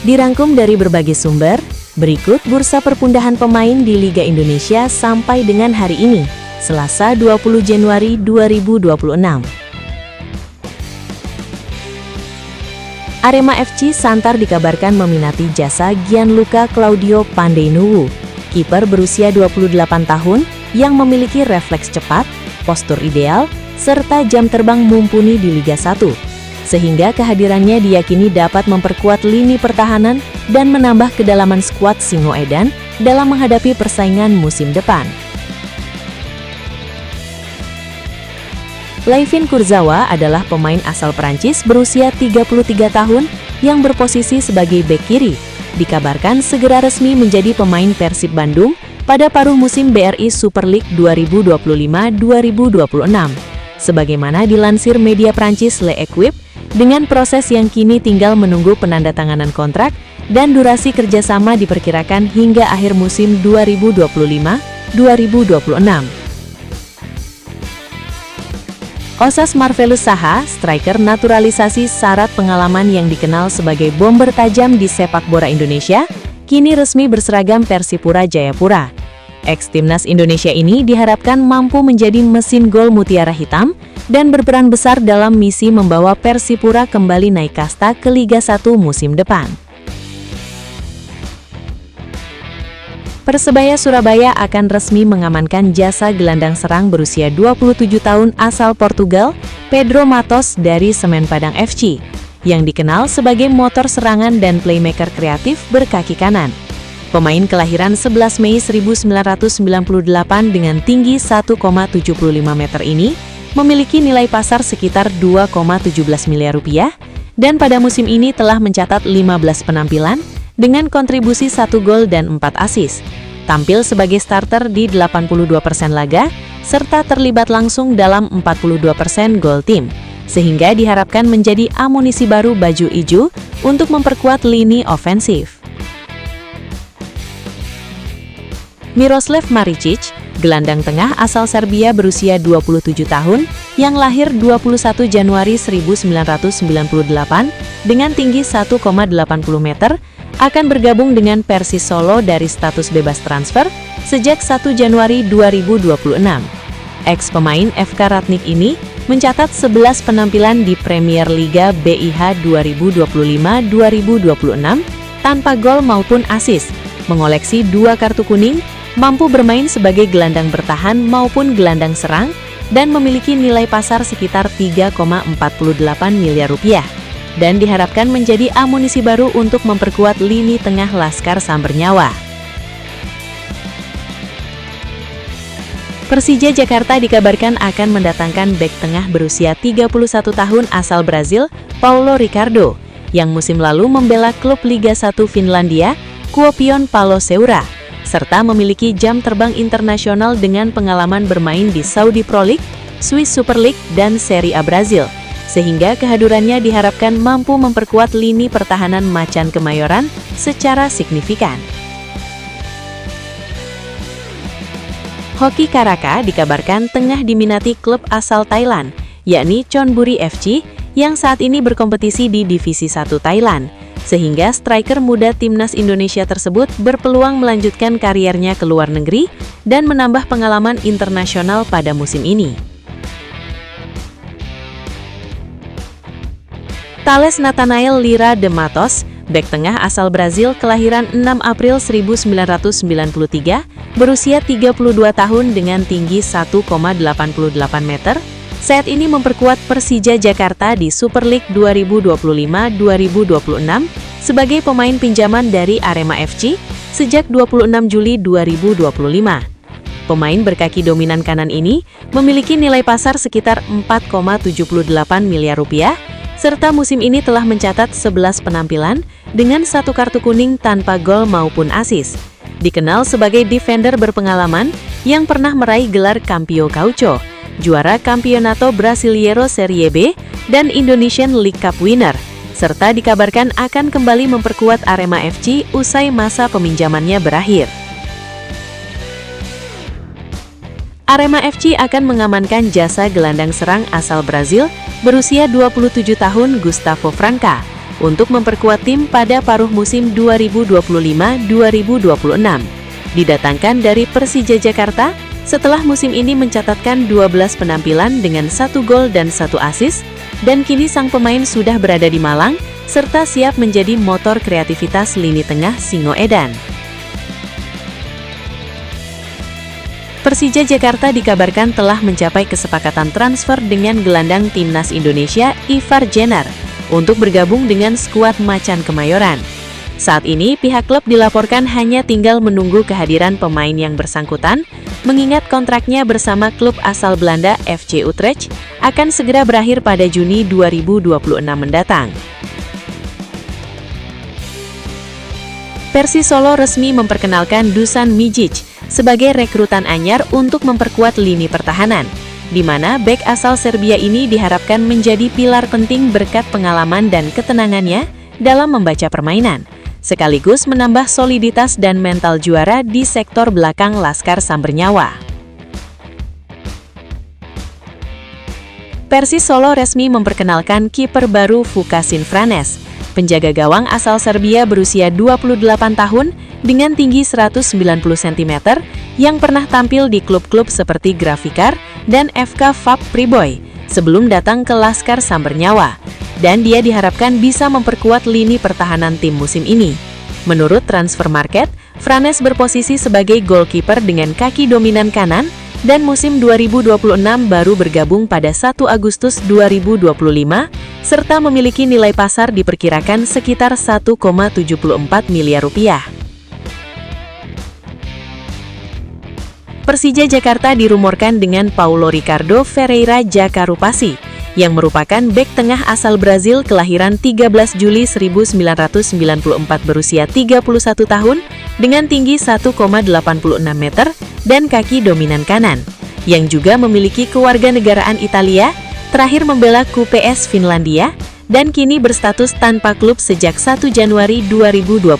Dirangkum dari berbagai sumber, berikut bursa perpindahan pemain di Liga Indonesia sampai dengan hari ini, Selasa 20 Januari 2026. Arema FC Santar dikabarkan meminati jasa Gianluca Claudio Pandeinuwu, kiper berusia 28 tahun yang memiliki refleks cepat, postur ideal, serta jam terbang mumpuni di Liga 1. Sehingga kehadirannya diyakini dapat memperkuat lini pertahanan dan menambah kedalaman skuad Singoedan dalam menghadapi persaingan musim depan. Layvin Kurzawa adalah pemain asal Prancis berusia 33 tahun yang berposisi sebagai bek kiri. Dikabarkan segera resmi menjadi pemain Persib Bandung pada paruh musim BRI Super League 2025-2026. Sebagaimana dilansir media Prancis L'Equipe, dengan proses yang kini tinggal menunggu penandatanganan kontrak dan durasi kerjasama diperkirakan hingga akhir musim 2025-2026. Osas Marvelus Saha, striker naturalisasi syarat pengalaman yang dikenal sebagai bomber tajam di sepak bola Indonesia, kini resmi berseragam Persipura Jayapura. Ex-timnas Indonesia ini diharapkan mampu menjadi mesin gol Mutiara Hitam dan berperan besar dalam misi membawa Persipura kembali naik kasta ke Liga 1 musim depan. Persebaya Surabaya akan resmi mengamankan jasa gelandang serang berusia 27 tahun asal Portugal, Pedro Matos dari Semen Padang FC, yang dikenal sebagai motor serangan dan playmaker kreatif berkaki kanan. Pemain kelahiran 11 Mei 1998 dengan tinggi 1,75 meter ini memiliki nilai pasar sekitar 2,17 miliar rupiah dan pada musim ini telah mencatat 15 penampilan dengan kontribusi 1 gol dan 4 assist. Tampil sebagai starter di 82% laga serta terlibat langsung dalam 42% gol tim, sehingga diharapkan menjadi amunisi baru baju ijo untuk memperkuat lini ofensif. Miroslav Maricic, gelandang tengah asal Serbia berusia 27 tahun yang lahir 21 Januari 1998 dengan tinggi 1,80 meter, akan bergabung dengan Persis Solo dari status bebas transfer sejak 1 Januari 2026. Ex-pemain FK Ratnik ini mencatat 11 penampilan di Premier Liga BIH 2025-2026 tanpa gol maupun assist, mengoleksi 2 kartu kuning, mampu bermain sebagai gelandang bertahan maupun gelandang serang, dan memiliki nilai pasar sekitar 3,48 miliar rupiah, dan diharapkan menjadi amunisi baru untuk memperkuat lini tengah Laskar Sambernyawa. Persija Jakarta dikabarkan akan mendatangkan bek tengah berusia 31 tahun asal Brazil, Paulo Ricardo, yang musim lalu membela klub Liga 1 Finlandia, Kuopion Palloseura, serta memiliki jam terbang internasional dengan pengalaman bermain di Saudi Pro League, Swiss Super League, dan Serie A Brazil, sehingga kehadirannya diharapkan mampu memperkuat lini pertahanan Macan Kemayoran secara signifikan. Hoki Caraka dikabarkan tengah diminati klub asal Thailand, yakni Chonburi FC, yang saat ini berkompetisi di Divisi 1 Thailand, sehingga striker muda timnas Indonesia tersebut berpeluang melanjutkan kariernya ke luar negeri dan menambah pengalaman internasional pada musim ini. Thales Nathanael Lira de Matos, bek tengah asal Brazil kelahiran 6 April 1993, berusia 32 tahun dengan tinggi 1,88 meter, saat ini memperkuat Persija Jakarta di Super League 2025-2026 sebagai pemain pinjaman dari Arema FC sejak 26 Juli 2025. Pemain berkaki dominan kanan ini memiliki nilai pasar sekitar 4,78 miliar rupiah, serta musim ini telah mencatat 11 penampilan dengan 1 kartu kuning tanpa gol maupun assist. Dikenal sebagai defender berpengalaman yang pernah meraih gelar Campio Gaucho, juara Campeonato Brasileiro Serie B, dan Indonesian League Cup winner, serta dikabarkan akan kembali memperkuat Arema FC usai masa peminjamannya berakhir. Arema FC akan mengamankan jasa gelandang serang asal Brazil berusia 27 tahun Gustavo Franca, untuk memperkuat tim pada paruh musim 2025-2026. Didatangkan dari Persija Jakarta, setelah musim ini mencatatkan 12 penampilan dengan 1 gol dan 1 assist, dan kini sang pemain sudah berada di Malang, serta siap menjadi motor kreativitas lini tengah Singoedan. Persija Jakarta dikabarkan telah mencapai kesepakatan transfer dengan gelandang timnas Indonesia Ivar Jenner untuk bergabung dengan skuad Macan Kemayoran. Saat ini pihak klub dilaporkan hanya tinggal menunggu kehadiran pemain yang bersangkutan, mengingat kontraknya bersama klub asal Belanda FC Utrecht akan segera berakhir pada Juni 2026 mendatang. Persis Solo resmi memperkenalkan Dusan Mijic sebagai rekrutan anyar untuk memperkuat lini pertahanan, di mana bek asal Serbia ini diharapkan menjadi pilar penting berkat pengalaman dan ketenangannya dalam membaca permainan, sekaligus menambah soliditas dan mental juara di sektor belakang Laskar Sambernyawa. Persis Solo resmi memperkenalkan kiper baru Vukasin Franes, penjaga gawang asal Serbia berusia 28 tahun dengan tinggi 190 cm yang pernah tampil di klub-klub seperti Grafikar dan FK Vap Priboy sebelum datang ke Laskar Sambernyawa, dan dia diharapkan bisa memperkuat lini pertahanan tim musim ini. Menurut Transfer Market, Franes berposisi sebagai goalkeeper dengan kaki dominan kanan dan musim 2026 baru bergabung pada 1 Agustus 2025 serta memiliki nilai pasar diperkirakan sekitar 1,74 miliar rupiah. Persija Jakarta dirumorkan dengan Paulo Ricardo Ferreira Jakarupasi, yang merupakan bek tengah asal Brazil kelahiran 13 Juli 1994 berusia 31 tahun dengan tinggi 1,86 meter dan kaki dominan kanan, yang juga memiliki kewarganegaraan Italia, terakhir membela QPS Finlandia, dan kini berstatus tanpa klub sejak 1 Januari 2026.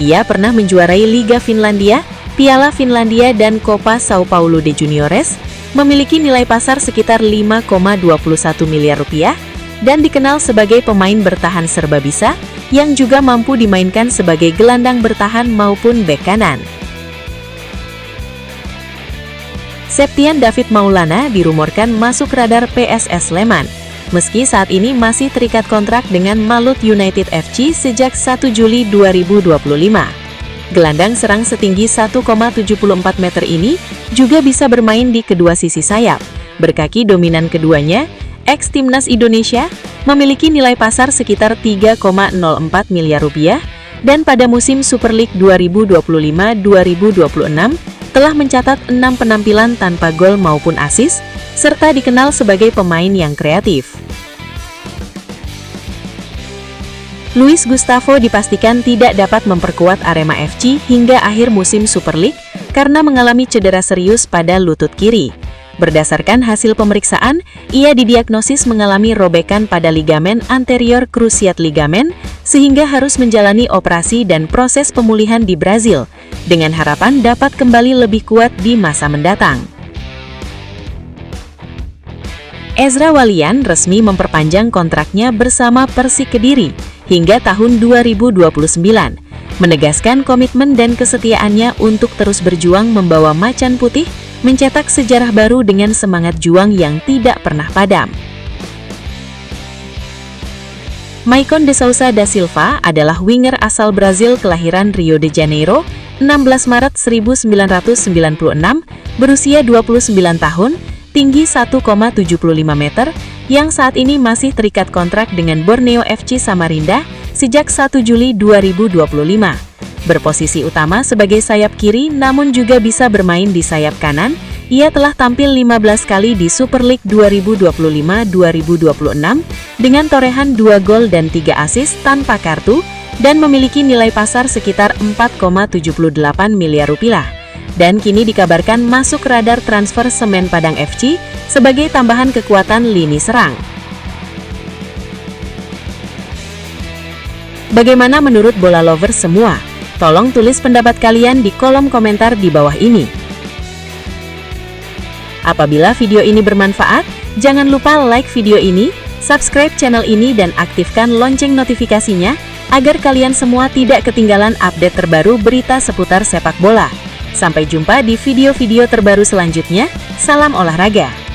Ia pernah menjuarai Liga Finlandia, Piala Finlandia dan Copa Sao Paulo de Juniores, memiliki nilai pasar sekitar 5,21 miliar rupiah, dan dikenal sebagai pemain bertahan serba bisa, yang juga mampu dimainkan sebagai gelandang bertahan maupun bek kanan. Septian David Maulana dirumorkan masuk radar PSS Sleman, meski saat ini masih terikat kontrak dengan Malut United FC sejak 1 Juli 2025. Gelandang serang setinggi 1,74 meter ini juga bisa bermain di kedua sisi sayap. Berkaki dominan keduanya, ex-timnas Indonesia, memiliki nilai pasar sekitar 3,04 miliar rupiah, dan pada musim Super League 2025-2026 telah mencatat 6 penampilan tanpa gol maupun assist, serta dikenal sebagai pemain yang kreatif. Luis Gustavo dipastikan tidak dapat memperkuat Arema FC hingga akhir musim Super League karena mengalami cedera serius pada lutut kiri. Berdasarkan hasil pemeriksaan, ia didiagnosis mengalami robekan pada ligamen anterior cruciate ligamen sehingga harus menjalani operasi dan proses pemulihan di Brazil, dengan harapan dapat kembali lebih kuat di masa mendatang. Ezra Walian resmi memperpanjang kontraknya bersama Persik Kediri hingga tahun 2029, menegaskan komitmen dan kesetiaannya untuk terus berjuang membawa Macan Putih mencetak sejarah baru dengan semangat juang yang tidak pernah padam. Maicon de Souza da Silva adalah winger asal Brazil kelahiran Rio de Janeiro, 16 Maret 1996, berusia 29 tahun, tinggi 1,75 meter, yang saat ini masih terikat kontrak dengan Borneo FC Samarinda sejak 1 Juli 2025. Berposisi utama sebagai sayap kiri namun juga bisa bermain di sayap kanan, ia telah tampil 15 kali di Super League 2025-2026 dengan torehan 2 gol dan 3 assist tanpa kartu dan memiliki nilai pasar sekitar 4,78 miliar rupiah. Dan kini dikabarkan masuk radar transfer Semen Padang FC sebagai tambahan kekuatan lini serang. Bagaimana menurut bola lovers semua? Tolong tulis pendapat kalian di kolom komentar di bawah ini. Apabila video ini bermanfaat, jangan lupa like video ini, Subscribe channel ini dan aktifkan lonceng notifikasinya, agar kalian semua tidak ketinggalan update terbaru berita seputar sepak bola. Sampai jumpa di video-video terbaru selanjutnya. Salam olahraga.